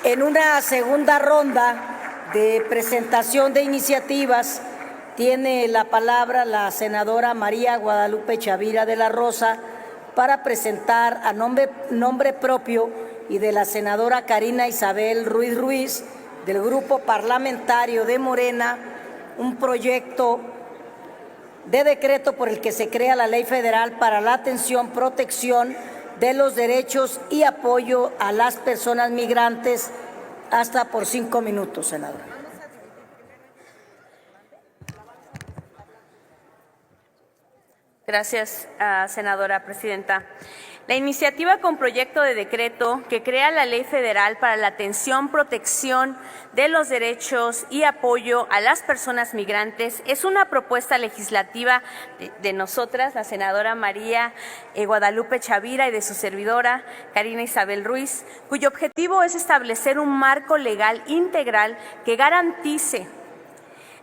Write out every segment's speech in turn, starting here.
En una segunda ronda de presentación de iniciativas, tiene la palabra la senadora María Guadalupe Chavira de la Rosa para presentar a nombre propio y de la senadora Karina Isabel Ruiz Ruiz, del Grupo Parlamentario de Morena, un proyecto de decreto por el que se crea la Ley Federal para la atención, protección de los derechos y apoyo a las personas migrantes. Hasta por 5 minutos, senadora. Gracias, senadora presidenta. La iniciativa con proyecto de decreto que crea la Ley Federal para la atención, protección de los derechos y apoyo a las personas migrantes es una propuesta legislativa de nosotras, la senadora María Guadalupe Chavira, y de su servidora Karina Isabel Ruiz, cuyo objetivo es establecer un marco legal integral que garantice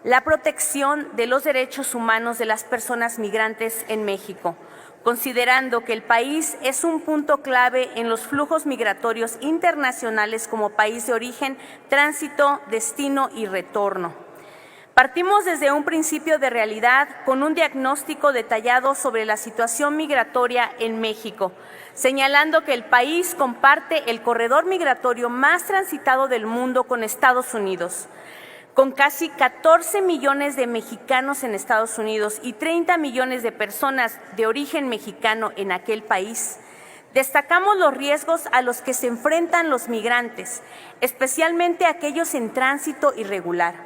la protección de los derechos humanos de las personas migrantes en México, considerando que el país es un punto clave en los flujos migratorios internacionales como país de origen, tránsito, destino y retorno. Partimos desde un principio de realidad con un diagnóstico detallado sobre la situación migratoria en México, señalando que el país comparte el corredor migratorio más transitado del mundo con Estados Unidos, con casi 14 millones de mexicanos en Estados Unidos y 30 millones de personas de origen mexicano en aquel país. Destacamos los riesgos a los que se enfrentan los migrantes, especialmente aquellos en tránsito irregular,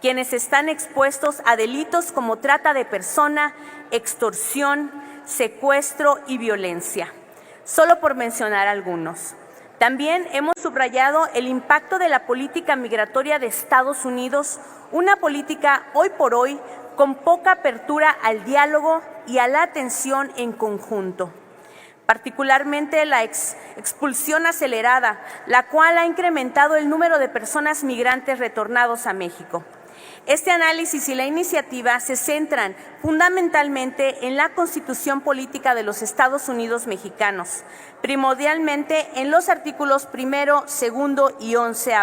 quienes están expuestos a delitos como trata de persona, extorsión, secuestro y violencia, solo por mencionar algunos. También hemos subrayado el impacto de la política migratoria de Estados Unidos, una política hoy por hoy con poca apertura al diálogo y a la atención en conjunto, particularmente la expulsión acelerada, la cual ha incrementado el número de personas migrantes retornados a México. Este análisis y la iniciativa se centran fundamentalmente en la Constitución Política de los Estados Unidos mexicanos, primordialmente en los artículos 1, 2 y 11,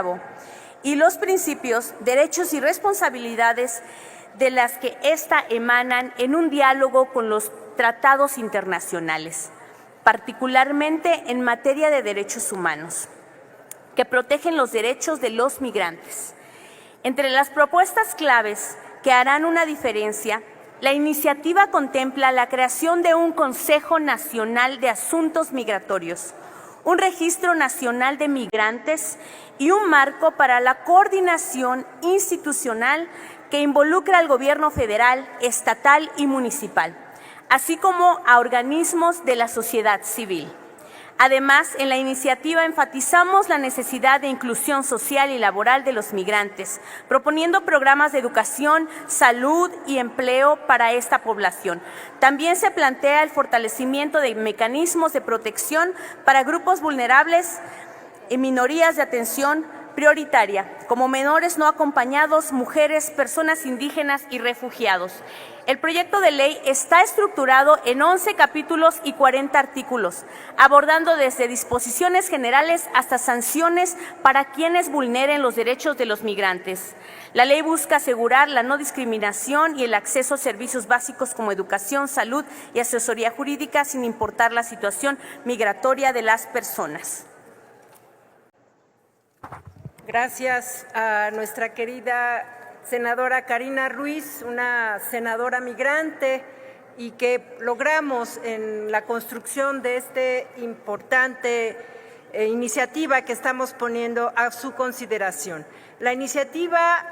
y los principios, derechos y responsabilidades de las que ésta emanan en un diálogo con los tratados internacionales, particularmente en materia de derechos humanos, que protegen los derechos de los migrantes. Entre las propuestas claves que harán una diferencia, la iniciativa contempla la creación de un Consejo Nacional de Asuntos Migratorios, un Registro Nacional de Migrantes y un marco para la coordinación institucional que involucra al gobierno federal, estatal y municipal, así como a organismos de la sociedad civil. Además, en la iniciativa enfatizamos la necesidad de inclusión social y laboral de los migrantes, proponiendo programas de educación, salud y empleo para esta población. También se plantea el fortalecimiento de mecanismos de protección para grupos vulnerables y minorías de atención prioritaria, como menores no acompañados, mujeres, personas indígenas y refugiados. El proyecto de ley está estructurado en 11 capítulos y 40 artículos, abordando desde disposiciones generales hasta sanciones para quienes vulneren los derechos de los migrantes. La ley busca asegurar la no discriminación y el acceso a servicios básicos como educación, salud y asesoría jurídica, sin importar la situación migratoria de las personas. Gracias a nuestra querida senadora Karina Ruiz, una senadora migrante, y que logramos en la construcción de esta importante iniciativa que estamos poniendo a su consideración. La iniciativa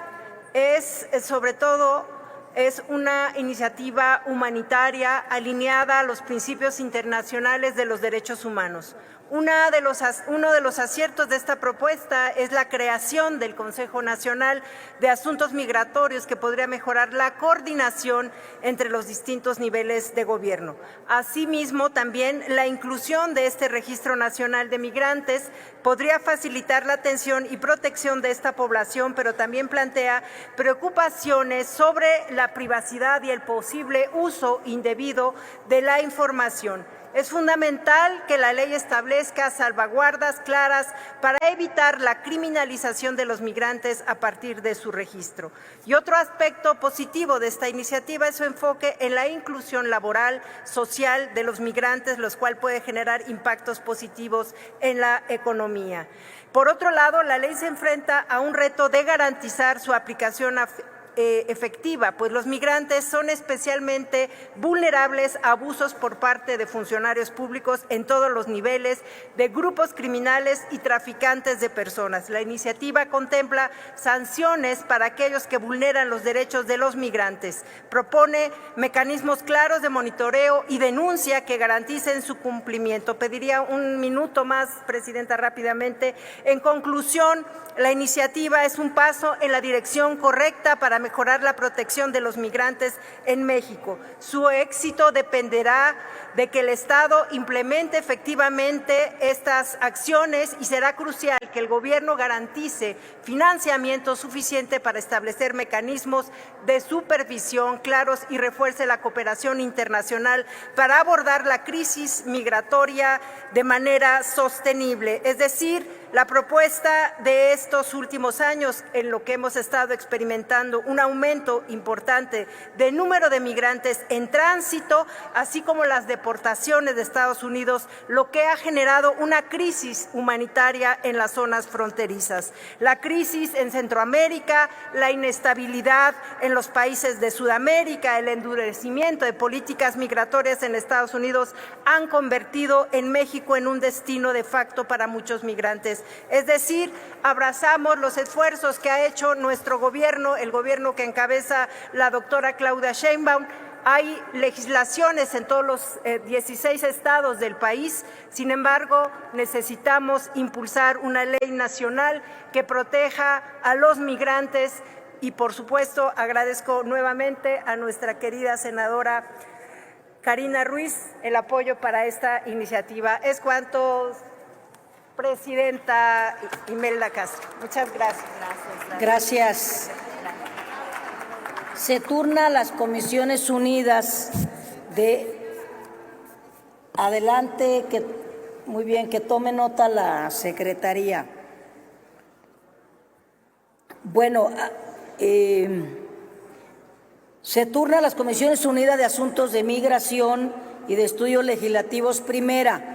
es, sobre todo, es una iniciativa humanitaria alineada a los principios internacionales de los derechos humanos. Uno de los aciertos de esta propuesta es la creación del Consejo Nacional de Asuntos Migratorios, que podría mejorar la coordinación entre los distintos niveles de gobierno. Asimismo, también la inclusión de este Registro Nacional de Migrantes podría facilitar la atención y protección de esta población, pero también plantea preocupaciones sobre la privacidad y el posible uso indebido de la información. Es fundamental que la ley establezca salvaguardas claras para evitar la criminalización de los migrantes a partir de su registro. Y otro aspecto positivo de esta iniciativa es su enfoque en la inclusión laboral, social de los migrantes, los cuales puede generar impactos positivos en la economía. Por otro lado, la ley se enfrenta a un reto de garantizar su aplicación efectiva, pues los migrantes son especialmente vulnerables a abusos por parte de funcionarios públicos en todos los niveles, de grupos criminales y traficantes de personas. La iniciativa contempla sanciones para aquellos que vulneran los derechos de los migrantes. Propone mecanismos claros de monitoreo y denuncia que garanticen su cumplimiento. Pediría un minuto más, Presidenta, rápidamente. En conclusión, la iniciativa es un paso en la dirección correcta para mejorar la protección de los migrantes en México. Su éxito dependerá de que el Estado implemente efectivamente estas acciones y será crucial que el Gobierno garantice financiamiento suficiente para establecer mecanismos de supervisión claros y refuerce la cooperación internacional para abordar la crisis migratoria de manera sostenible. Es decir, la propuesta de estos últimos años, en lo que hemos estado experimentando un aumento importante del número de migrantes en tránsito, así como las deportaciones de Estados Unidos, lo que ha generado una crisis humanitaria en las zonas fronterizas. La crisis en Centroamérica, la inestabilidad en los países de Sudamérica, el endurecimiento de políticas migratorias en Estados Unidos han convertido en México en un destino de facto para muchos migrantes. Es decir, abrazamos los esfuerzos que ha hecho nuestro gobierno, el gobierno que encabeza la doctora Claudia Sheinbaum. Hay legislaciones en todos los 16 estados del país, sin embargo, necesitamos impulsar una ley nacional que proteja a los migrantes y, por supuesto, agradezco nuevamente a nuestra querida senadora Karina Ruiz el apoyo para esta iniciativa. Es cuanto, Presidenta Imelda Castro. Muchas gracias. Gracias. Se turna a las Comisiones Unidas de… Adelante, muy bien, que tome nota la Secretaría. Bueno, se turna a las Comisiones Unidas de Asuntos de Migración y de Estudios Legislativos Primera.